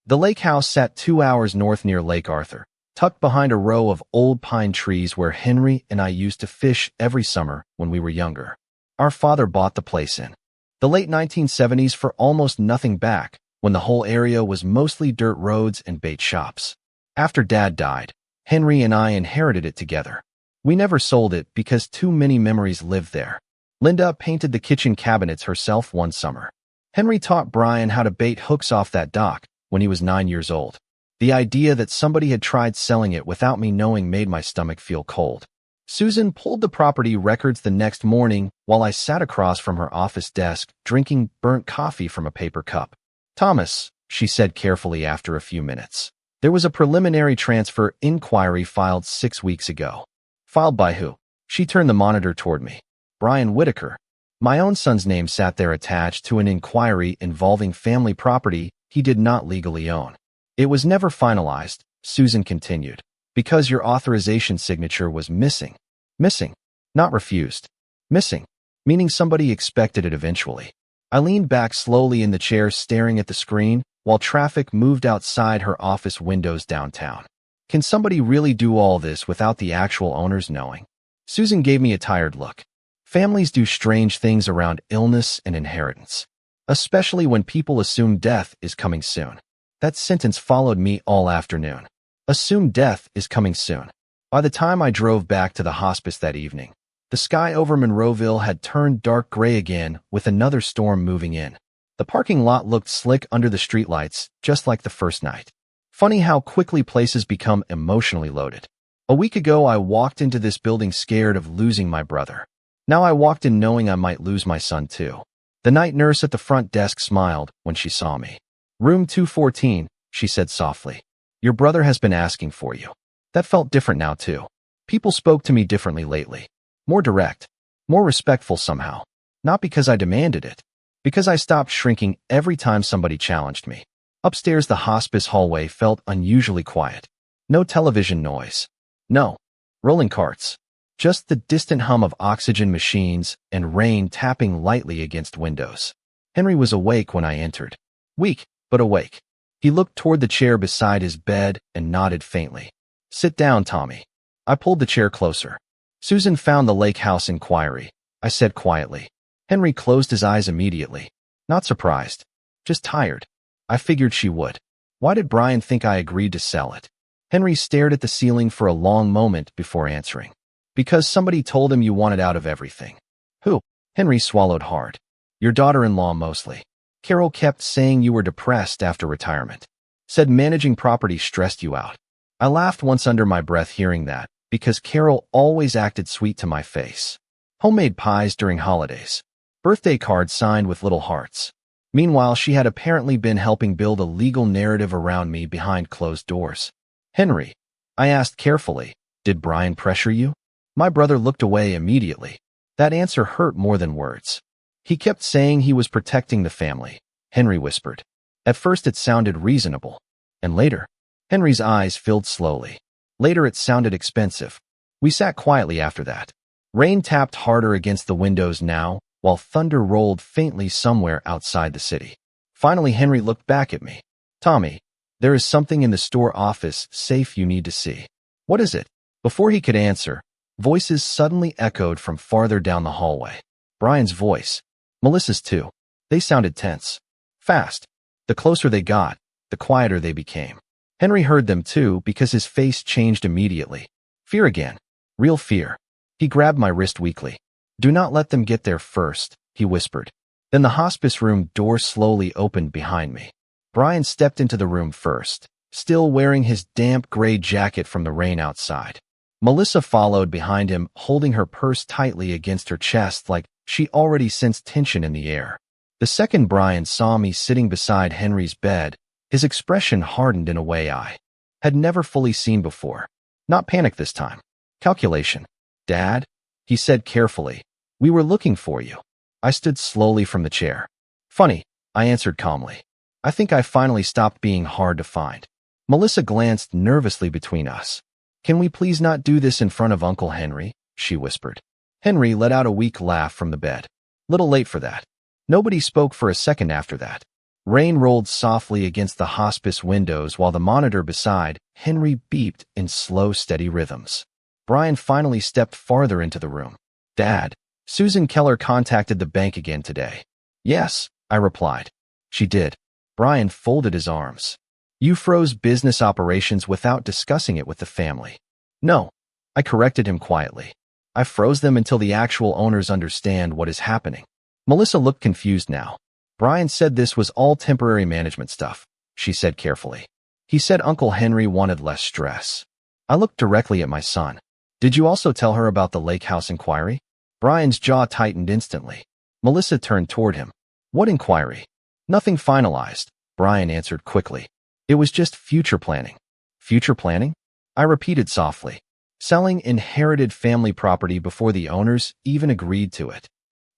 The lake house sat 2 hours north near Lake Arthur, tucked behind a row of old pine trees where Henry and I used to fish every summer when we were younger. Our father bought the place in the late 1970s for almost nothing back, when the whole area was mostly dirt roads and bait shops. After Dad died, Henry and I inherited it together. We never sold it because too many memories lived there. Linda painted the kitchen cabinets herself one summer. Henry taught Brian how to bait hooks off that dock when he was 9 years old. The idea that somebody had tried selling it without me knowing made my stomach feel cold. Susan pulled the property records the next morning while I sat across from her office desk drinking burnt coffee from a paper cup. Thomas, she said carefully after a few minutes, there was a preliminary transfer inquiry filed 6 weeks ago. Filed by who? She turned the monitor toward me. Brian Whitaker. My own son's name sat there attached to an inquiry involving family property he did not legally own. It was never finalized, Susan continued, because your authorization signature was missing. Missing. Not refused. Missing. Meaning somebody expected it eventually. I leaned back slowly in the chair staring at the screen while traffic moved outside her office windows downtown. Can somebody really do all this without the actual owners knowing? Susan gave me a tired look. Families do strange things around illness and inheritance, especially when people assume death is coming soon. That sentence followed me all afternoon. Assume death is coming soon. By the time I drove back to the hospice that evening, the sky over Monroeville had turned dark gray again with another storm moving in. The parking lot looked slick under the streetlights, just like the first night. Funny how quickly places become emotionally loaded. A week ago, I walked into this building scared of losing my brother. Now I walked in knowing I might lose my son too. The night nurse at the front desk smiled when she saw me. Room 214, she said softly. Your brother has been asking for you. That felt different now too. People spoke to me differently lately. More direct. More respectful somehow. Not because I demanded it. Because I stopped shrinking every time somebody challenged me. Upstairs, the hospice hallway felt unusually quiet. No television noise. No rolling carts. Just the distant hum of oxygen machines and rain tapping lightly against windows. Henry was awake when I entered. Weak, but awake. He looked toward the chair beside his bed and nodded faintly. Sit down, Tommy. I pulled the chair closer. Susan found the lake house inquiry, I said quietly. Henry closed his eyes immediately. Not surprised. Just tired. I figured she would. Why did Brian think I agreed to sell it? Henry stared at the ceiling for a long moment before answering. Because somebody told him you wanted out of everything. Who? Henry swallowed hard. Your daughter-in-law mostly. Carol kept saying you were depressed after retirement. Said managing property stressed you out. I laughed once under my breath hearing that, because Carol always acted sweet to my face. Homemade pies during holidays. Birthday cards signed with little hearts. Meanwhile, she had apparently been helping build a legal narrative around me behind closed doors. Henry, I asked carefully, did Brian pressure you? My brother looked away immediately. That answer hurt more than words. He kept saying he was protecting the family, Henry whispered. At first it sounded reasonable. And later, Henry's eyes filled slowly. Later it sounded expensive. We sat quietly after that. Rain tapped harder against the windows now, while thunder rolled faintly somewhere outside the city. Finally, Henry looked back at me. "Tommy, there is something in the store office safe you need to see." "What is it?" Before he could answer, voices suddenly echoed from farther down the hallway. Brian's voice. Melissa's too. They sounded tense. Fast. The closer they got, the quieter they became. Henry heard them too because his face changed immediately. Fear again. Real fear. He grabbed my wrist weakly. "Do not let them get there first," he whispered. Then the hospice room door slowly opened behind me. Brian stepped into the room first, still wearing his damp gray jacket from the rain outside. Melissa followed behind him, holding her purse tightly against her chest like she already sensed tension in the air. The second Brian saw me sitting beside Henry's bed, his expression hardened in a way I had never fully seen before. Not panic this time. Calculation. "Dad," he said carefully, "we were looking for you." I stood slowly from the chair. "Funny," I answered calmly. "I think I finally stopped being hard to find." Melissa glanced nervously between us. "Can we please not do this in front of Uncle Henry?" she whispered. Henry let out a weak laugh from the bed. "Little late for that." Nobody spoke for a second after that. Rain rolled softly against the hospice windows while the monitor beside Henry beeped in slow, steady rhythms. Brian finally stepped farther into the room. "Dad, Susan Keller contacted the bank again today." "Yes," I replied. "She did." Brian folded his arms. "You froze business operations without discussing it with the family." "No," I corrected him quietly. "I froze them until the actual owners understand what is happening." Melissa looked confused now. "Brian said this was all temporary management stuff," she said carefully. "He said Uncle Henry wanted less stress." I looked directly at my son. "Did you also tell her about the lake house inquiry?" Brian's jaw tightened instantly. Melissa turned toward him. "What inquiry?" "Nothing finalized," Brian answered quickly. "It was just future planning." "Future planning?" I repeated softly. "Selling inherited family property before the owners even agreed to it."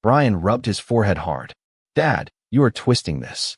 Brian rubbed his forehead hard. "Dad, you are twisting this."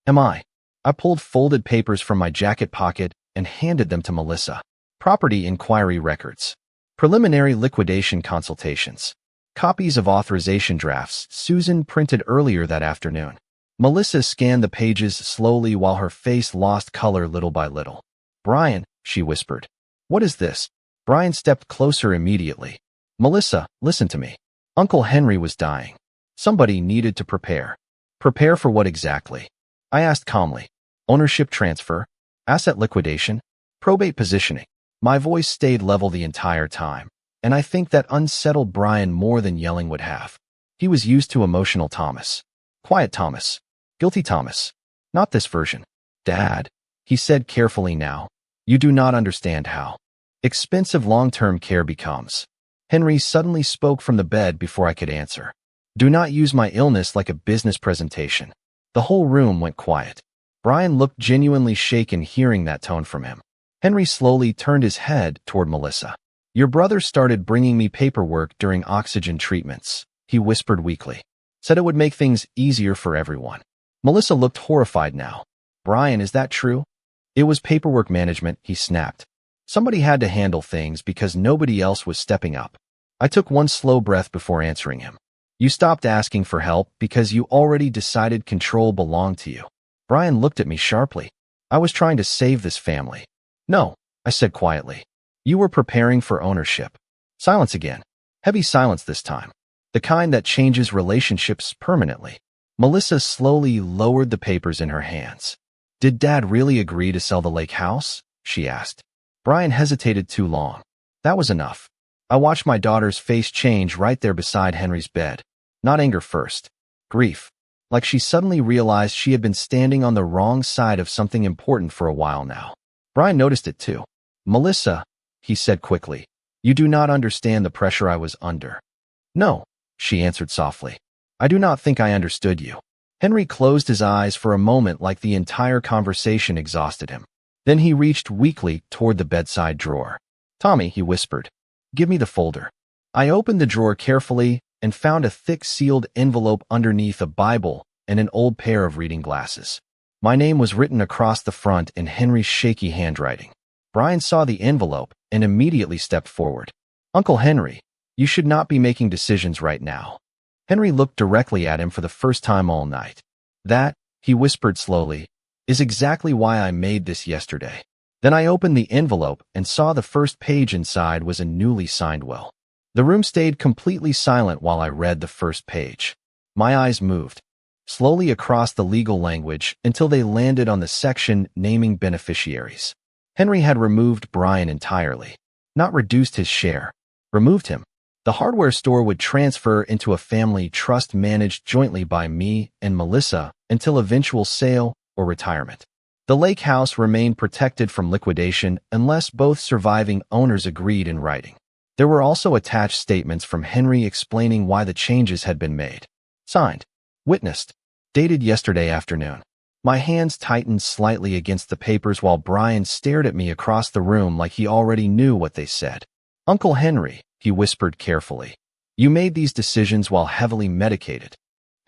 "Am I?" I pulled folded papers from my jacket pocket and handed them to Melissa. "Property inquiry records. Preliminary liquidation consultations. Copies of authorization drafts Susan printed earlier that afternoon." Melissa scanned the pages slowly while her face lost color little by little. "Brian," she whispered. "What is this?" Brian stepped closer immediately. "Melissa, listen to me. Uncle Henry was dying. Somebody needed to prepare." "Prepare for what exactly?" I asked calmly. "Ownership transfer? Asset liquidation? Probate positioning?" My voice stayed level the entire time, and I think that unsettled Brian more than yelling would have. He was used to emotional Thomas. Quiet Thomas. Guilty Thomas. Not this version. "Dad," he said carefully now, "you do not understand how expensive long-term care becomes." Henry suddenly spoke from the bed before I could answer. "Do not use my illness like a business presentation." The whole room went quiet. Brian looked genuinely shaken hearing that tone from him. Henry slowly turned his head toward Melissa. "Your brother started bringing me paperwork during oxygen treatments," he whispered weakly. "Said it would make things easier for everyone." Melissa looked horrified now. "Brian, is that true?" "It was paperwork management," he snapped. "Somebody had to handle things because nobody else was stepping up." I took one slow breath before answering him. "You stopped asking for help because you already decided control belonged to you." Brian looked at me sharply. "I was trying to save this family." "No," I said quietly. "You were preparing for ownership." Silence again. Heavy silence this time. The kind that changes relationships permanently. Melissa slowly lowered the papers in her hands. "Did Dad really agree to sell the lake house?" she asked. Brian hesitated too long. That was enough. I watched my daughter's face change right there beside Henry's bed. Not anger first. Grief. Like she suddenly realized she had been standing on the wrong side of something important for a while now. Brian noticed it too. "Melissa," he said quickly, "you do not understand the pressure I was under." "No," she answered softly. "I do not think I understood you." Henry closed his eyes for a moment like the entire conversation exhausted him. Then he reached weakly toward the bedside drawer. "Tommy," he whispered, "give me the folder." I opened the drawer carefully and found a thick sealed envelope underneath a Bible and an old pair of reading glasses. My name was written across the front in Henry's shaky handwriting. Brian saw the envelope and immediately stepped forward. "Uncle Henry, you should not be making decisions right now." Henry looked directly at him for the first time all night. That, he whispered slowly, is exactly why I made this yesterday. Then I opened the envelope and saw the first page inside was a newly signed will. The room stayed completely silent while I read the first page. My eyes moved slowly across the legal language until they landed on the section naming beneficiaries. Henry had removed Brian entirely, not reduced his share, removed him. The hardware store would transfer into a family trust managed jointly by me and Melissa until eventual sale or retirement. The lake house remained protected from liquidation unless both surviving owners agreed in writing. There were also attached statements from Henry explaining why the changes had been made. Signed. Witnessed. Dated yesterday afternoon. My hands tightened slightly against the papers while Brian stared at me across the room like he already knew what they said. Uncle Henry, he whispered carefully. You made these decisions while heavily medicated.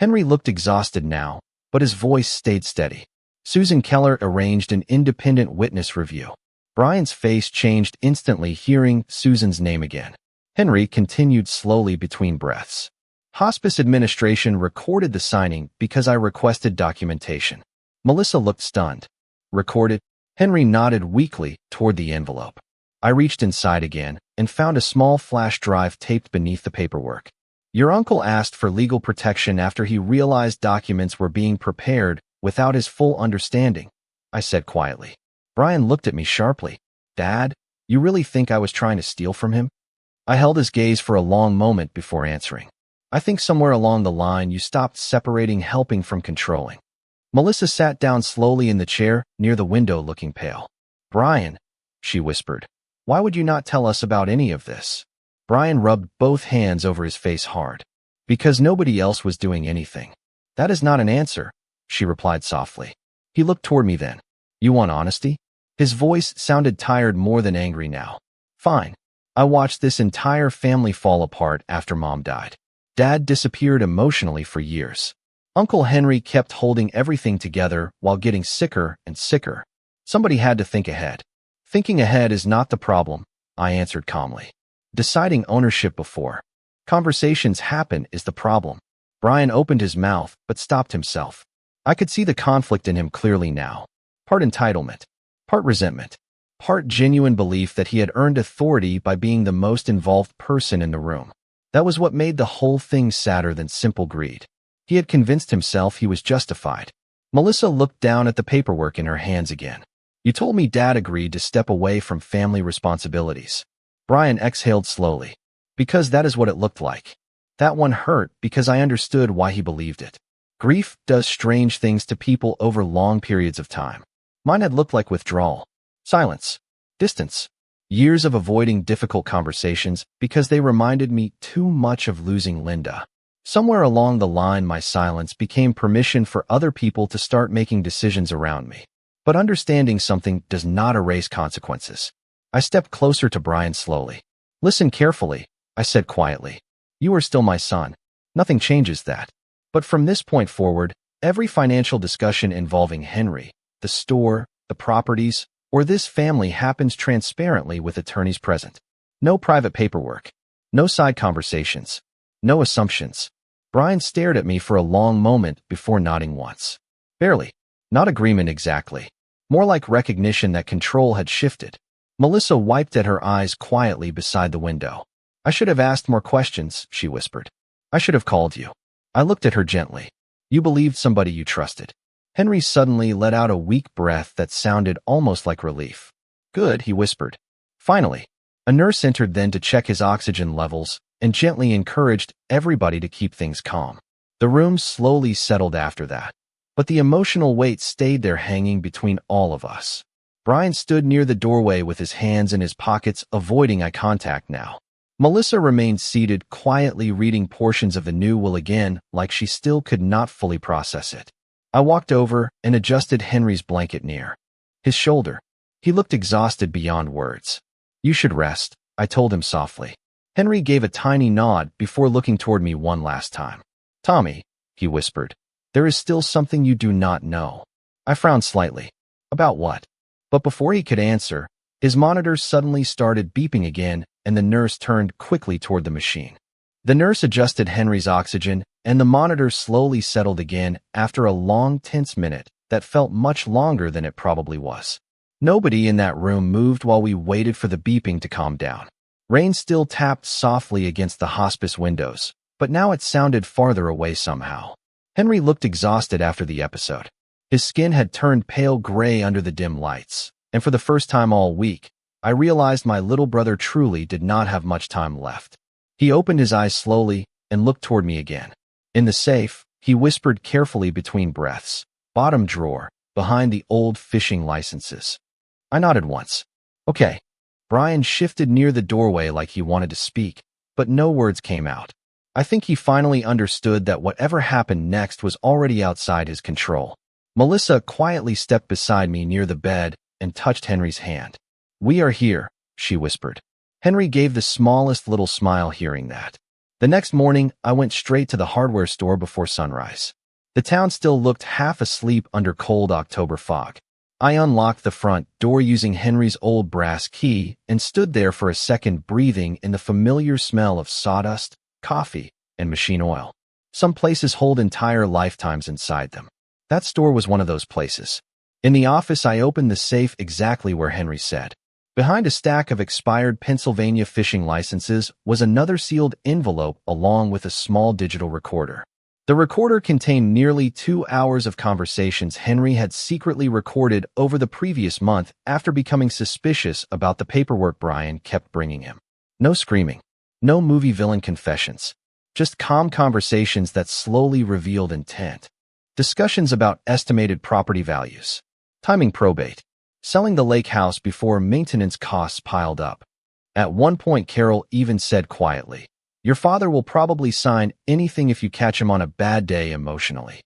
Henry looked exhausted now, but his voice stayed steady. Susan Keller arranged an independent witness review. Brian's face changed instantly hearing Susan's name again. Henry continued slowly between breaths. Hospice administration recorded the signing because I requested documentation. Melissa looked stunned. Recorded? Henry nodded weakly toward the envelope. I reached inside again and found a small flash drive taped beneath the paperwork. Your uncle asked for legal protection after he realized documents were being prepared without his full understanding, I said quietly. Brian looked at me sharply. Dad, you really think I was trying to steal from him? I held his gaze for a long moment before answering. I think somewhere along the line you stopped separating helping from controlling. Melissa sat down slowly in the chair near the window looking pale. Brian, she whispered, why would you not tell us about any of this? Brian rubbed both hands over his face hard. Because nobody else was doing anything. That is not an answer, she replied softly. He looked toward me then. You want honesty? His voice sounded tired more than angry now. Fine. I watched this entire family fall apart after Mom died. Dad disappeared emotionally for years. Uncle Henry kept holding everything together while getting sicker and sicker. Somebody had to think ahead. Thinking ahead is not the problem, I answered calmly. Deciding ownership before conversations happen is the problem. Brian opened his mouth but stopped himself. I could see the conflict in him clearly now. Part entitlement, part resentment, part genuine belief that he had earned authority by being the most involved person in the room. That was what made the whole thing sadder than simple greed. He had convinced himself he was justified. Melissa looked down at the paperwork in her hands again. You told me Dad agreed to step away from family responsibilities. Brian exhaled slowly. Because that is what it looked like. That one hurt because I understood why he believed it. Grief does strange things to people over long periods of time. Mine had looked like withdrawal, silence, distance, years of avoiding difficult conversations because they reminded me too much of losing Linda. Somewhere along the line, my silence became permission for other people to start making decisions around me. But understanding something does not erase consequences. I stepped closer to Brian slowly. Listen carefully, I said quietly. You are still my son. Nothing changes that. But from this point forward, every financial discussion involving Henry, the store, the properties, or this family happens transparently with attorneys present. No private paperwork. No side conversations. No assumptions. Brian stared at me for a long moment before nodding once. Barely. Not agreement exactly. More like recognition that control had shifted. Melissa wiped at her eyes quietly beside the window. I should have asked more questions, she whispered. I should have called you. I looked at her gently. You believed somebody you trusted. Henry suddenly let out a weak breath that sounded almost like relief. Good, he whispered. Finally. A nurse entered then to check his oxygen levels and gently encouraged everybody to keep things calm. The room slowly settled after that, but the emotional weight stayed there hanging between all of us. Brian stood near the doorway with his hands in his pockets, avoiding eye contact now. Melissa remained seated, quietly reading portions of the new will again, like she still could not fully process it. I walked over and adjusted Henry's blanket near his shoulder. He looked exhausted beyond words. You should rest, I told him softly. Henry gave a tiny nod before looking toward me one last time. Tommy, he whispered, there is still something you do not know. I frowned slightly. About what? But before he could answer, his monitor suddenly started beeping again, and the nurse turned quickly toward the machine. The nurse adjusted Henry's oxygen, and the monitor slowly settled again after a long, tense minute that felt much longer than it probably was. Nobody in that room moved while we waited for the beeping to calm down. Rain still tapped softly against the hospice windows, but now it sounded farther away somehow. Henry looked exhausted after the episode. His skin had turned pale gray under the dim lights, and for the first time all week, I realized my little brother truly did not have much time left. He opened his eyes slowly and looked toward me again. In the safe, he whispered carefully between breaths, "Bottom drawer, behind the old fishing licenses." I nodded once. "Okay." Brian shifted near the doorway like he wanted to speak, but no words came out. I think he finally understood that whatever happened next was already outside his control. Melissa quietly stepped beside me near the bed and touched Henry's hand. "We are here," she whispered. Henry gave the smallest little smile hearing that. The next morning, I went straight to the hardware store before sunrise. The town still looked half asleep under cold October fog. I unlocked the front door using Henry's old brass key and stood there for a second breathing in the familiar smell of sawdust, coffee, and machine oil. Some places hold entire lifetimes inside them. That store was one of those places. In the office, I opened the safe exactly where Henry said. Behind a stack of expired Pennsylvania fishing licenses was another sealed envelope along with a small digital recorder. The recorder contained nearly 2 hours of conversations Henry had secretly recorded over the previous month after becoming suspicious about the paperwork Brian kept bringing him. No screaming, no movie villain confessions, just calm conversations that slowly revealed intent. Discussions about estimated property values, timing probate, selling the lake house before maintenance costs piled up. At one point, Carol even said quietly, "Your father will probably sign anything if you catch him on a bad day emotionally."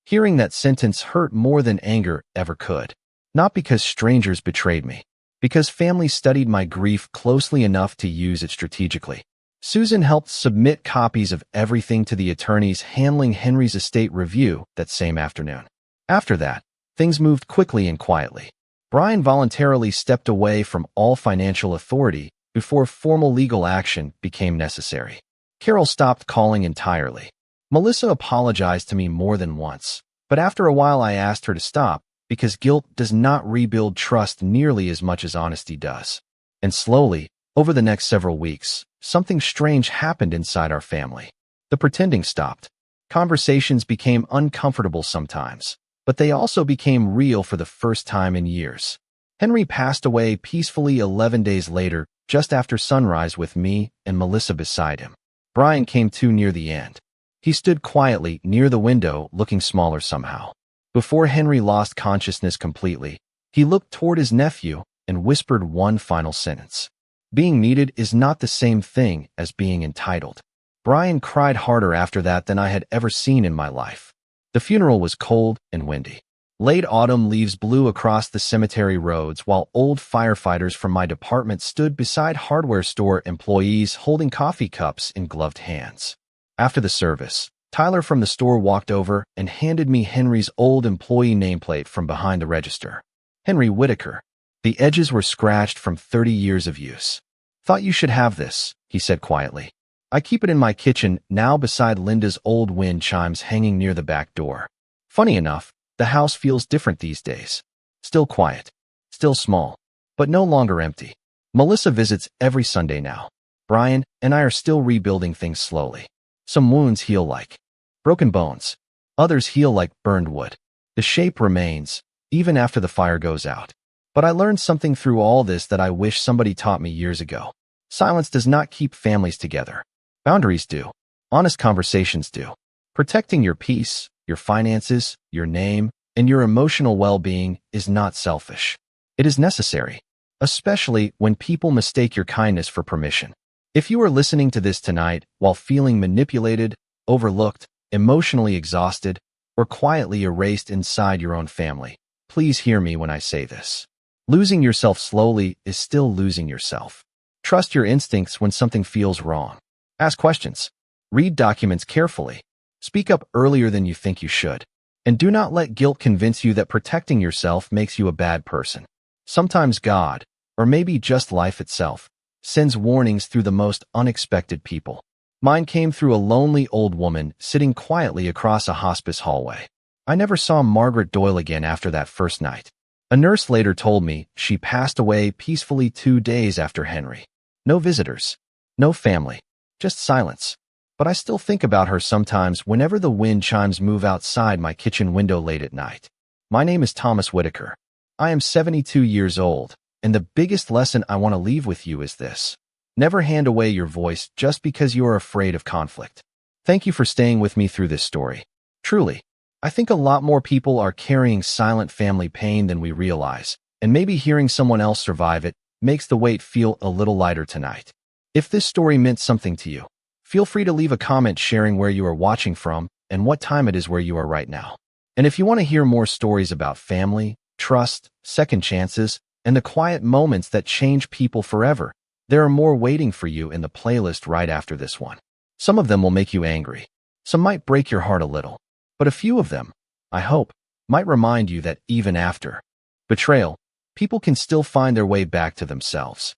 Hearing that sentence hurt more than anger ever could. Not because strangers betrayed me, because family studied my grief closely enough to use it strategically. Susan helped submit copies of everything to the attorneys handling Henry's estate review that same afternoon. After that, things moved quickly and quietly. Brian voluntarily stepped away from all financial authority before formal legal action became necessary. Carol stopped calling entirely. Melissa apologized to me more than once, but after a while I asked her to stop because guilt does not rebuild trust nearly as much as honesty does. And slowly, over the next several weeks, something strange happened inside our family. The pretending stopped. Conversations became uncomfortable sometimes, but they also became real for the first time in years. Henry passed away peacefully 11 days later, just after sunrise with me and Melissa beside him. Brian came to near the end. He stood quietly near the window, looking smaller somehow. Before Henry lost consciousness completely, he looked toward his nephew and whispered one final sentence. "Being needed is not the same thing as being entitled." Brian cried harder after that than I had ever seen in my life. The funeral was cold and windy. Late autumn leaves blew across the cemetery roads while old firefighters from my department stood beside hardware store employees holding coffee cups in gloved hands. After the service, Tyler from the store walked over and handed me Henry's old employee nameplate from behind the register. Henry Whitaker. The edges were scratched from 30 years of use. "Thought you should have this," he said quietly. "I keep it in my kitchen now beside Linda's old wind chimes hanging near the back door." Funny enough, the house feels different these days. Still quiet, still small, but no longer empty. Melissa visits every Sunday now. Brian and I are still rebuilding things slowly. Some wounds heal like broken bones. Others heal like burned wood. The shape remains, even after the fire goes out. But I learned something through all this that I wish somebody taught me years ago. Silence does not keep families together. Boundaries do. Honest conversations do. Protecting your peace, your finances, your name, and your emotional well-being is not selfish. It is necessary, especially when people mistake your kindness for permission. If you are listening to this tonight while feeling manipulated, overlooked, emotionally exhausted, or quietly erased inside your own family, please hear me when I say this. Losing yourself slowly is still losing yourself. Trust your instincts when something feels wrong. Ask questions. Read documents carefully. Speak up earlier than you think you should. And do not let guilt convince you that protecting yourself makes you a bad person. Sometimes God, or maybe just life itself, sends warnings through the most unexpected people. Mine came through a lonely old woman sitting quietly across a hospice hallway. I never saw Margaret Doyle again after that first night. A nurse later told me she passed away peacefully 2 days after Henry. No visitors, no family, just silence. But I still think about her sometimes whenever the wind chimes move outside my kitchen window late at night. My name is Thomas Whitaker. I am 72 years old, and the biggest lesson I want to leave with you is this. Never hand away your voice just because you are afraid of conflict. Thank you for staying with me through this story. Truly, I think a lot more people are carrying silent family pain than we realize, and maybe hearing someone else survive it makes the weight feel a little lighter tonight. If this story meant something to you, feel free to leave a comment sharing where you are watching from and what time it is where you are right now. And if you want to hear more stories about family, trust, second chances, and the quiet moments that change people forever, there are more waiting for you in the playlist right after this one. Some of them will make you angry. Some might break your heart a little. But a few of them, I hope, might remind you that even after betrayal, people can still find their way back to themselves.